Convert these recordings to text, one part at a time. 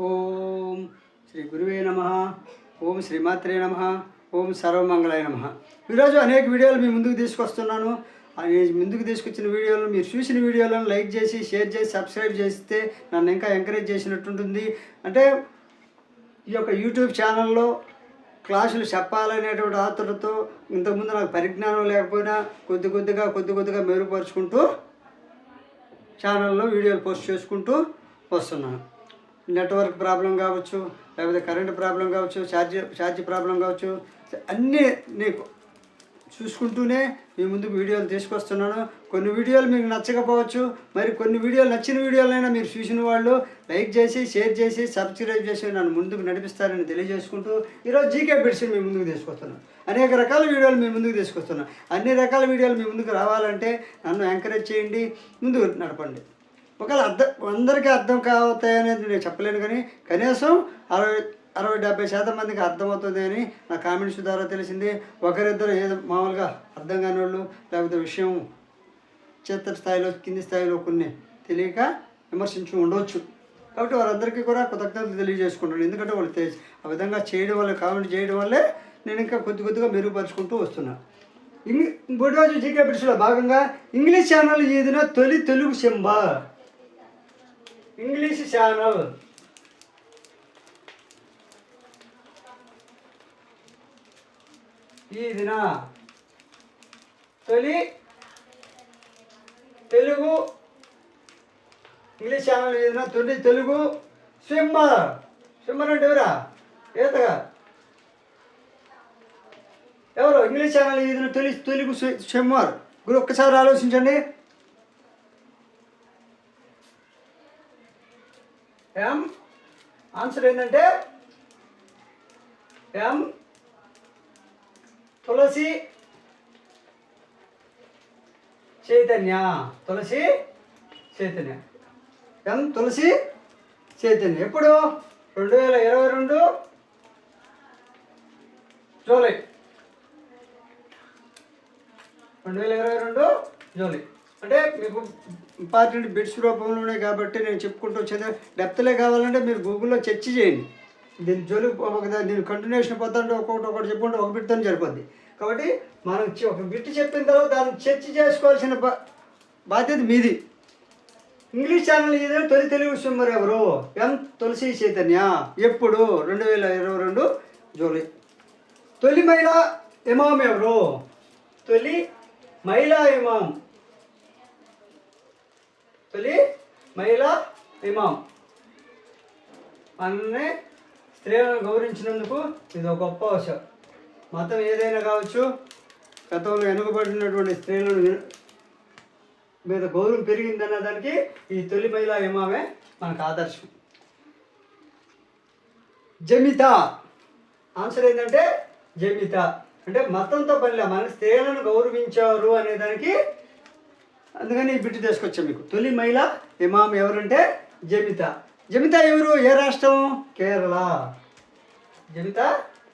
ఓం శ్రీ గురువే నమ. ఓం శ్రీమాత్రే నమ. ఓం సర్వమంగళాయ నమ. ఈరోజు అనేక వీడియోలు మీ ముందుకు తీసుకొస్తున్నాను. ముందుకు తీసుకొచ్చిన వీడియోలను మీరు చూసిన వీడియోలను లైక్ చేసి షేర్ చేసి సబ్స్క్రైబ్ చేస్తే నన్ను ఇంకా ఎంకరేజ్ చేసినట్టుంటుంది. అంటే ఈ యొక్క యూట్యూబ్ ఛానల్లో క్లాసులు చెప్పాలనేటువంటి ఆతృతతో ఇంతకుముందు నాకు పరిజ్ఞానం లేకపోయినా కొద్ది కొద్దిగా మెరుగుపరుచుకుంటూ ఛానల్లో వీడియోలు పోస్ట్ చేసుకుంటూ వస్తున్నాను. నెట్వర్క్ ప్రాబ్లం కావచ్చు, లేకపోతే కరెంట్ ప్రాబ్లం కావచ్చు, ఛార్జ్ ప్రాబ్లం కావచ్చు, అన్నీ నీకు చూసుకుంటూనే మీ ముందుకు వీడియోలు తీసుకొస్తున్నాను. కొన్ని వీడియోలు మీకు నచ్చకపోవచ్చు, మరి కొన్ని వీడియోలు నచ్చిన వీడియోలైనా మీరు చూసిన వాళ్ళు లైక్ చేసి షేర్ చేసి సబ్స్క్రైబ్ చేసి నన్ను ముందుకు నడిపిస్తారని తెలియజేసుకుంటూ ఈరోజు జీకే బిట్స్ని మీ ముందుకు తీసుకొస్తున్నాను. అనేక రకాల వీడియోలు మీ ముందుకు తీసుకొస్తున్నాను. అన్ని రకాల వీడియోలు మీ ముందుకు రావాలంటే నన్ను ఎంకరేజ్ చేయండి, ముందుకు నడపండి. ఒకవేళ అందరికీ అర్థం కావుతాయనేది నేను చెప్పలేను, కానీ కనీసం 60-70% మందికి అర్థమవుతుంది అని నా కామెంట్స్ ద్వారా తెలిసింది. ఒకరిద్దరు ఏదో మామూలుగా అర్థం కాని వాళ్ళు, లేకపోతే విషయం చేత స్థాయిలో కింది స్థాయిలో కొన్ని తెలియక విమర్శించి ఉండవచ్చు. కాబట్టి వారందరికీ కూడా కృతజ్ఞతలు తెలియజేసుకుంటాను. ఎందుకంటే వాళ్ళు ఆ విధంగా చేయడం వల్ల, కామెంట్ చేయడం వల్లే నేను ఇంకా కొద్దిగా మెరుగుపరుచుకుంటూ వస్తున్నాను. ఇంకోటి రోజు జీకే బిట్స్లో భాగంగా ఇంగ్లీష్ ఛానల్ ఏదిన తొలి తెలుగు సింబా. ఇంగ్లీష్ ఛానల్ ఈ దిన తొలి తెలుగు ఇంగ్లీష్ ఛానల్ ఏదిన తొలి తెలుగు స్విమ్మర్. స్విమ్మర్ అంటే ఎవరా? ఈతగా ఎవరు? ఇంగ్లీష్ ఛానల్ ఏదిన తెలుగు స్విమ్మర్. గురు ఒక్కసారి ఆలోచించండి. ఆన్సర్ ఏంటంటే తులసి చైతన్య. తులసి చైతన్య. తులసి చైతన్య. ఎప్పుడు? 2022 జూలై. 2022 జూలై. అంటే మీకు ఇంపార్టెంట్ బిట్స్ రూపంలోనే కాబట్టి నేను చెప్పుకుంటూ వచ్చేది. డెప్త్లే కావాలంటే మీరు గూగుల్లో సెర్చ్ చేయండి. దీని దీని కంటిన్యూషన్ పోతుంటే ఒక్కొక్కటి చెప్పుకుంటే ఒక బిట్తో సరిపోద్ది. కాబట్టి మనం ఒక బిట్ చెప్పిన తర్వాత దాన్ని చర్చ చేసుకోవాల్సిన బాధ్యత మీది. ఇంగ్లీష్ ఛానల్ ఇది తొలి తెలుగు స్విమ్మర్ ఎవరు? తులసి చైతన్య. ఎప్పుడు? 2022 జూలై. తొలి మహిళా ఇమాం ఎవరు? తొలి మహిళా ఇమాం. తొలి మహిళా ఇమాం. మనల్ని స్త్రీలను గౌరవించినందుకు ఇది ఒక గొప్ప విషయం. మతం ఏదైనా కావచ్చు, గతంలో వెనుకబడినటువంటి స్త్రీలను మీద గౌరవం పెరిగిందన్న దానికి ఈ తొలి మహిళా ఇమామే మనకు ఆదర్శం. జమిత. ఆన్సర్ ఏంటంటే జమిత. అంటే మతంతో పనిలే, మన స్త్రీలను గౌరవించారు అనేదానికి అందుకని ఈ బిట్టు తీసుకొచ్చాం మీకు. తొలి మహిళ ఇమాం ఎవరంటే జమిత. జమిత ఎవరు? ఏ రాష్ట్రం? కేరళ. జమిత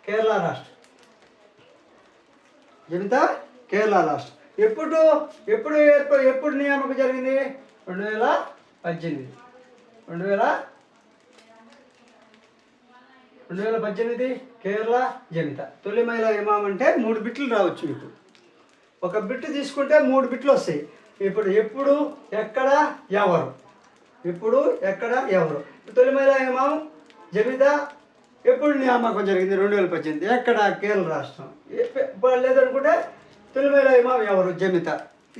కేరళ రాష్ట్రం. జమిత కేరళ రాష్ట్రం. ఎప్పుడు నియామకం జరిగింది? 2018. 2018 కేరళ జమిత. తొలి మహిళ ఇమాం అంటే 3 బిట్లు రావచ్చు మీకు. ఒక బిట్టు తీసుకుంటే 3 బిట్లు వస్తాయి. ఇప్పుడు ఎప్పుడు, ఎక్కడ, ఎవరు. ఎప్పుడు, ఎక్కడ, ఎవరు. తొలి మహిళా ఇమాం జమిత ఎప్పుడు నియామకం జరిగింది? 2018. ఎక్కడ? కేరళ రాష్ట్రం. లేదనుకుంటే తొలి మహిళా ఇమాం ఎవరు? జమిత.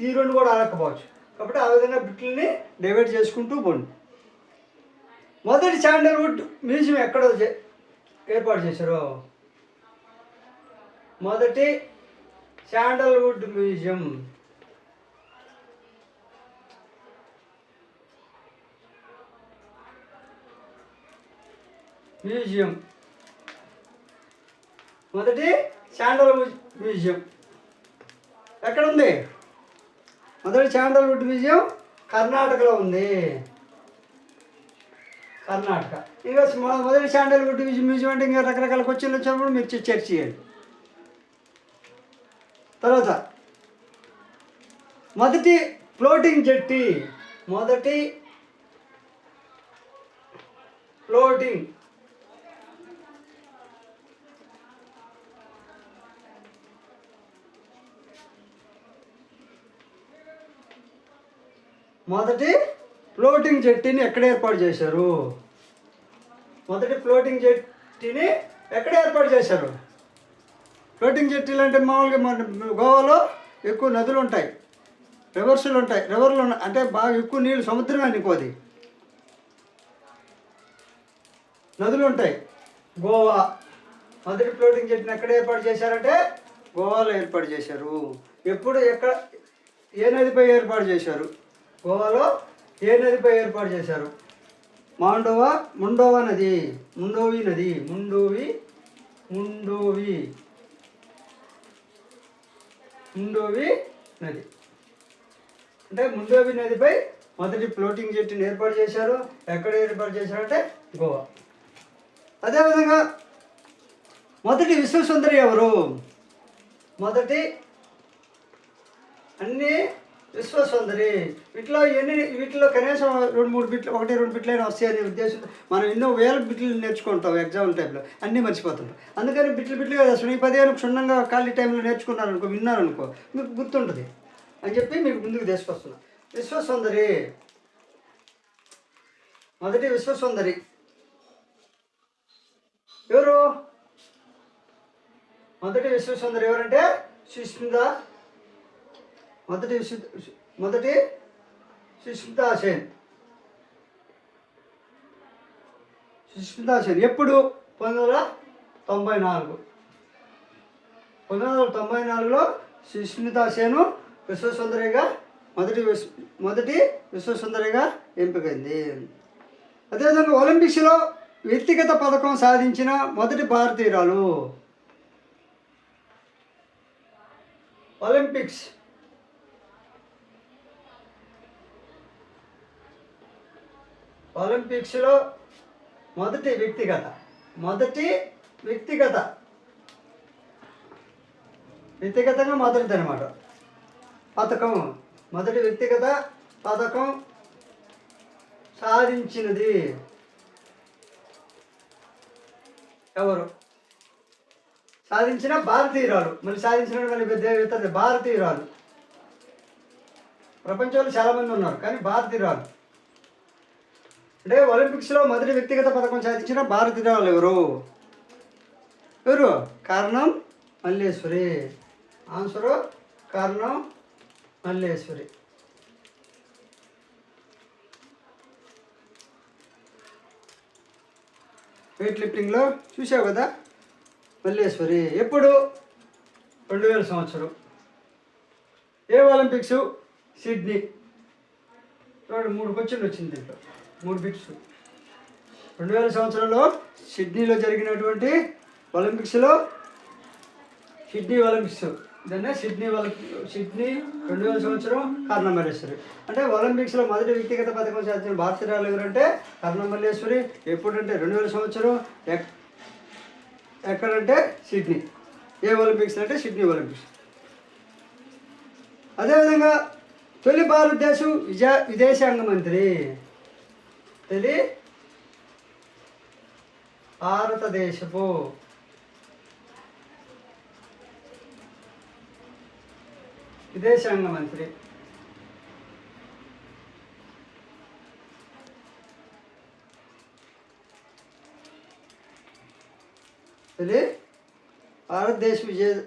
ఈ రెండు కూడా అడగకపోవచ్చు. కాబట్టి ఆ విధంగా బిట్లని డివైడ్ చేసుకుంటూ పోండి. మొదటి శాండల్వుడ్ మ్యూజియం ఎక్కడ ఏర్పాటు చేశారు? మొదటి శాండల్వుడ్ మ్యూజియం మొదటి శాండల్వుడ్ మ్యూజియం ఎక్కడ ఉంది? మొదటి శాండల్వుడ్ మ్యూజియం కర్ణాటకలో ఉంది. కర్ణాటక. ఇంకా మొదటి శాండల్వుడ్ మ్యూజియం అంటే ఇంకా రకరకాల క్వశ్చన్లు వచ్చినప్పుడు మీరు చర్చ చేయండి. తర్వాత మొదటి ఫ్లోటింగ్ జెట్టి. మొదటి ఫ్లోటింగ్. మొదటి ఫ్లోటింగ్ జెట్టీని ఎక్కడ ఏర్పాటు చేశారు? మొదటి ఫ్లోటింగ్ జెట్టీని ఎక్కడ ఏర్పాటు చేశారు? ఫ్లోటింగ్ జెట్టీలు అంటే మామూలుగా మన గోవాలో ఎక్కువ నదులు ఉంటాయి, రివర్లు ఉన్నాయి, అంటే బాగా ఎక్కువ నీళ్ళు, సముద్రమే అనుకోది, నదులు ఉంటాయి. గోవా మొదటి ఫ్లోటింగ్ జెట్టీని ఎక్కడ ఏర్పాటు చేశారంటే గోవాలో ఏర్పాటు చేశారు. ఎప్పుడు, ఎక్కడ, ఏ నదిపై ఏర్పాటు చేశారు? గోవాలో ఏ నదిపై ఏర్పాటు చేశారు? ముండోవా నది, ముండోవి నది, ముండోవి నది. అంటే ముండోవి నదిపై మొదటి ఫ్లోటింగ్ జెట్టీని ఏర్పాటు చేశారు. ఎక్కడ ఏర్పాటు చేశారంటే గోవా. అదేవిధంగా మొదటి విశ్వసుందరి ఎవరు? మొదటి అన్ని విశ్వసుందరి. వీటిలో కనీసం 2-3 బిట్లు, 1-2 బిట్లైనా వస్తాయనే ఉద్దేశంతో మనం ఎన్నో వేల బిట్లు నేర్చుకుంటాం ఎగ్జామ్ టైంలో, అన్నీ మర్చిపోతుంటాం. అందుకని బిట్లు కదా అసలు ఈ 15 క్షుణ్ణంగా ఖాళీ టైంలో నేర్చుకున్నారనుకో, విన్నారనుకో, మీకు గుర్తుంటుంది అని చెప్పి మీకు ముందుకు తీసుకొస్తున్నాం. విశ్వసుందరి, మొదటి విశ్వసుందరి ఎవరు? మొదటి విశ్వసుందరి ఎవరంటే సుష్మిత. మొదటి సుష్మితా సేన్. ఎప్పుడు? 1994లో సుష్మితా సేను విశ్వసుందరిగా మొదటి విశ్వసుందరిగా ఎంపికైంది. అదేవిధంగా ఒలింపిక్స్లో వ్యక్తిగత పథకం సాధించిన మొదటి భారతీయురాలు. ఒలింపిక్స్లో వ్యక్తిగతంగా మొదటిది అనమాట పథకం. మొదటి వ్యక్తిగత పథకం సాధించినది ఎవరు? సాధించిన భారతీయురాలు. మళ్ళీ సాధించిన భారతీయురాలు. ప్రపంచంలో చాలామంది ఉన్నారు, కానీ భారతీయురాలు అంటే ఒలింపిక్స్లో మొదటి వ్యక్తిగత పథకం సాధించిన భారతీయురాలు ఎవరు? కారణం మల్లేశ్వరి. ఆన్సరు కారణం మల్లేశ్వరి. వెయిట్ లిఫ్టింగ్లో చూసావు కదా మల్లేశ్వరి. ఎప్పుడు? 2000 సంవత్సరం. ఏ ఒలింపిక్స్? సిడ్నీ. 3 క్వశ్చన్లు వచ్చింది దీంట్లో, 3 బిట్స్. 2000 సంవత్సరంలో సిడ్నీలో జరిగినటువంటి ఒలింపిక్స్లో, సిడ్నీ దాన్ని సిడ్నీ 2000 సంవత్సరం కర్ణ మల్లేశ్వరి. అంటే ఒలింపిక్స్లో మొదటి వ్యక్తిగత పథకం సాధించిన భారతీయురాలు ఎవరంటే కర్ణ మల్లేశ్వరి. ఎప్పుడంటే 2000 సంవత్సరం. ఎక్కడంటే సిడ్నీ. ఏ ఒలింపిక్స్ అంటే సిడ్నీ ఒలింపిక్స్. అదేవిధంగా తొలి భారతదేశ విదేశాంగ మంత్రి. భారతదేశపు విదేశాంగ మంత్రి. భారతదేశ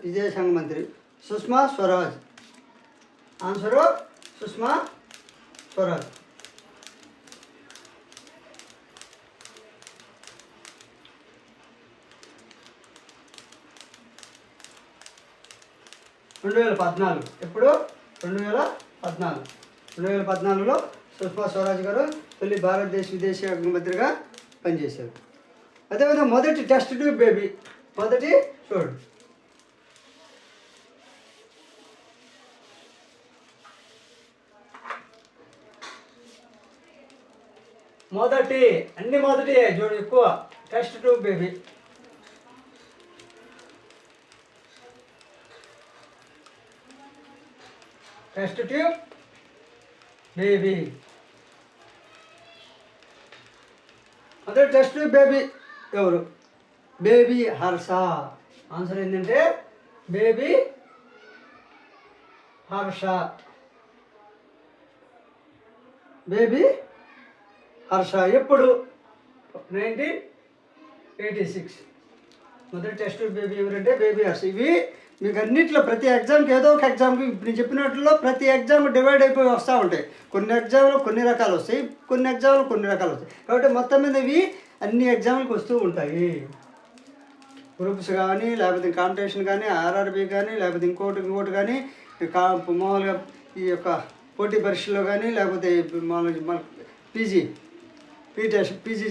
విదేశాంగ మంత్రి సుష్మా స్వరాజ్. ఆన్సరు సుష్మా స్వరాజ్. ఎప్పుడు? 2014లో సుష్మా స్వరాజ్ గారు తొలి భారతదేశ విదేశాంగ మంత్రిగా పనిచేశారు. అదేవిధంగా మొదటి టెస్ట్ ట్యూబ్ బేబీ. చూడు, అన్ని మొదటి చూడు ఎక్కువ. Test tube baby. మొదటి టెస్ట్ బేబీ ఎవరు? బేబీ హర్ష. ఆన్సర్ ఏంటంటే బేబీ హర్ష. బేబీ హర్ష ఎప్పుడు? 1986. మొదటి టెస్ట్ బేబీ ఎవరంటే బేబీ హర్ష. ఇవి మీకు అన్నింటిలో ప్రతి ఎగ్జామ్కి ఏదో ఒక ఎగ్జామ్కి ఇప్పుడు నేను చెప్పినట్లో ప్రతి ఎగ్జామ్ డివైడ్ అయిపోయి వస్తూ ఉంటాయి. కొన్ని ఎగ్జామ్లు కొన్ని రకాలు వస్తాయి, కొన్ని ఎగ్జామ్లు కొన్ని రకాలు వస్తాయి. కాబట్టి మొత్తం మీద ఇవి అన్ని ఎగ్జామ్లకు వస్తూ ఉంటాయి. గ్రూప్స్ కానీ, లేకపోతే కాంపిటీషన్ కానీ, ఆర్ఆర్బీ కానీ, లేకపోతే ఇంకోటి కానీ, మామూలుగా ఈ యొక్క పోటీ పరీక్షల్లో కానీ, లేకపోతే మన పీజీ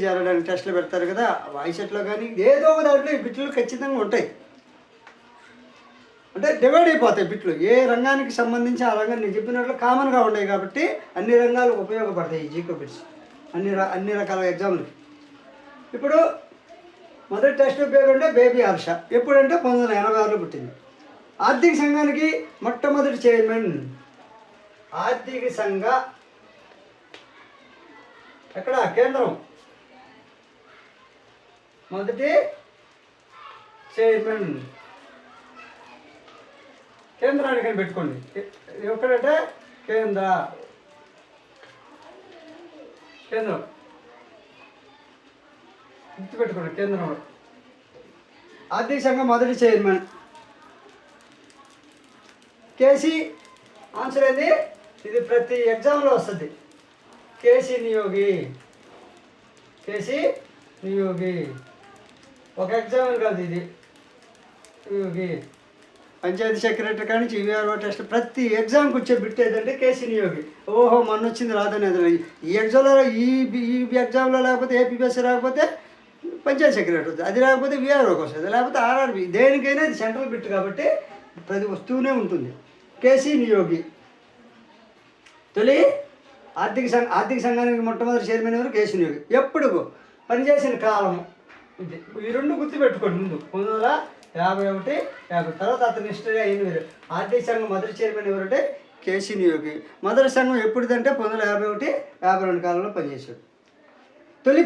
చేరడానికి టెస్టులు పెడతారు కదా, వాయిసెట్లో కానీ ఏదో ఒక దాంట్లో ఈ బిట్లు ఖచ్చితంగా ఉంటాయి. అంటే డివైడ్ అయిపోతాయి బిట్లు. ఏ రంగానికి సంబంధించి ఆ రంగం నేను చెప్పినట్లు కామన్గా ఉన్నాయి కాబట్టి అన్ని రంగాలకు ఉపయోగపడతాయి ఈ జీకో బిట్స్ అన్ని రకాల ఎగ్జామ్లకి. ఇప్పుడు మొదటి టెస్ట్ బేబీ అంటే బేబీ హర్ష. ఎప్పుడంటే 1986లో పుట్టింది. ఆర్థిక సంఘానికి మొట్టమొదటి చైర్మన్. ఆర్థిక సంఘ ఎక్కడ? కేంద్రం. మొదటి చైర్మన్ కేంద్రానికి అని పెట్టుకోండి. ఎక్కడంటే కేంద్రం. గుర్తుపెట్టుకోండి, కేంద్రంలో. ఆర్థిక సంఘం మొదటి చైర్మన్ కేసీ. ఆన్సర్ ఏంది? ఇది ప్రతి ఎగ్జామ్లో వస్తుంది. కేసీ నియోగి. కేసీ నియోగి ఒక ఎగ్జామ్ కాదు, ఇది నియోగి. పంచాయతీ సెక్రటరీ కానీ ఈవీఆర్ఓ టెస్ట్ ప్రతి ఎగ్జామ్కి వచ్చే బిట్ ఏదంటే కేసీ నియోగి. ఓహో మొన్న వచ్చింది రాదని ఈ ఎగ్జామ్లో ఈ ఎగ్జామ్లో లేకపోతే ఏపీఎస్సీ రాకపోతే పంచాయతీ సెక్రటరీ వస్తుంది, అది రాకపోతే వీఆర్ఓకి వస్తుంది, లేకపోతే ఆర్ఆర్బీ. దేనికైనా ఇది సెంట్రల్ బిట్ కాబట్టి ప్రతి వస్తూనే ఉంటుంది. కేసీ నియోగి. తొలి ఆర్థిక సంఘానికి మొట్టమొదటి చైర్మన్ ఎవరు? కేసీ నియోగి. ఎప్పుడు పనిచేసిన కాలం ఇది. ఈ రెండు గుర్తుపెట్టుకోండి. ముందు 1951, 50 తర్వాత అతని హిస్టరీ అయిన వేరు. ఆర్థిక సంఘం మొదటి చైర్మన్ ఎవరంటే కేసీ నియోగి. మొదటి సంఘం ఎప్పుడుదంటే 1951, 52 కాలంలో పనిచేశాడు. తొలి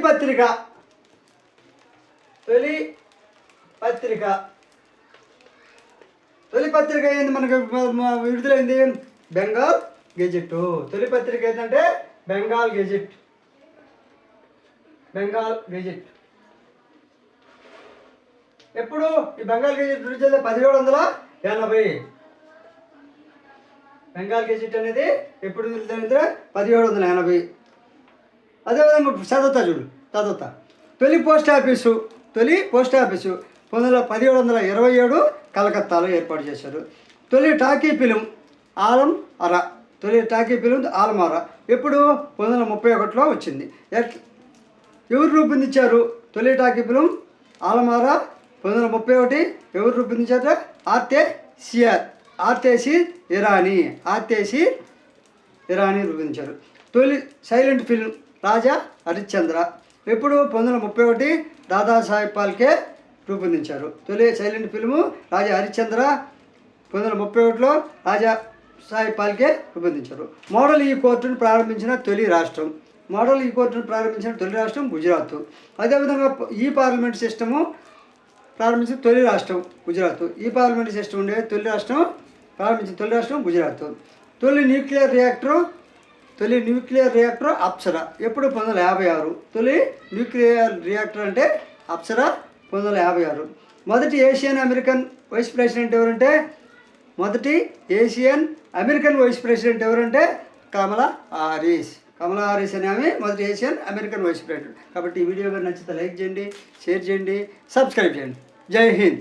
పత్రిక ఏంది మనకు విడుదలైంది? బెంగాల్ గెజెట్. తొలి పత్రిక ఏంటంటే బెంగాల్ గెజెట్. ఎప్పుడు ఈ బెంగాల్ గెజెట్ విడుదల? 1780. బెంగాల్ గెజెట్ అనేది ఎప్పుడు విడుదలైందో 1780. అదేవిధంగా చదువుతా. తొలి పోస్ట్ ఆఫీసు 1727 కలకత్తాలో ఏర్పాటు చేశారు. తొలి టాకీ ఫిలిం ఆలం ఆరా. ఎప్పుడు? 1931లో వచ్చింది. ఎవరు రూపొందించారు తొలి టాకీ ఫిలిం ఆలం ఆరా? 1931. ఎవరు రూపొందించారు? ఆర్తేసి ఇరానీ రూపొందించారు. తొలి సైలెంట్ ఫిల్మ్ రాజా హరిశ్చంద్ర. ఎప్పుడు? 1931 దాదాసాహెబ్ ఫాల్కే రూపొందించారు. తొలి సైలెంట్ ఫిల్ము రాజా హరిశ్చంద్ర 1931లో రాజా సాహెబ్ ఫాల్కే రూపొందించారు. మోడల్ ఈ కోర్టును ప్రారంభించిన తొలి రాష్ట్రం గుజరాత్. అదేవిధంగా ఈ పార్లమెంట్ సిస్టము ప్రారంభించిన తొలి రాష్ట్రం గుజరాత్. ఈ పార్లమెంట్ సిస్టమ్ ఉండే తొలి రాష్ట్రం గుజరాత్. తొలి న్యూక్లియర్ రియాక్టర్ అప్సరా. ఎప్పుడు? 1956. తొలి న్యూక్లియర్ రియాక్టర్ అంటే అప్సరా 1956. మొదటి ఏషియన్ అమెరికన్ వైస్ ప్రెసిడెంట్ ఎవరంటే కమలా హారిస్ అనే ఆమె మొదటి ఏషియన్ అమెరికన్ వైస్ ప్రెసిడెంట్. కాబట్టి ఈ వీడియో నచ్చితే లైక్ చేయండి, షేర్ చేయండి, సబ్స్క్రైబ్ చేయండి. జై హింద్.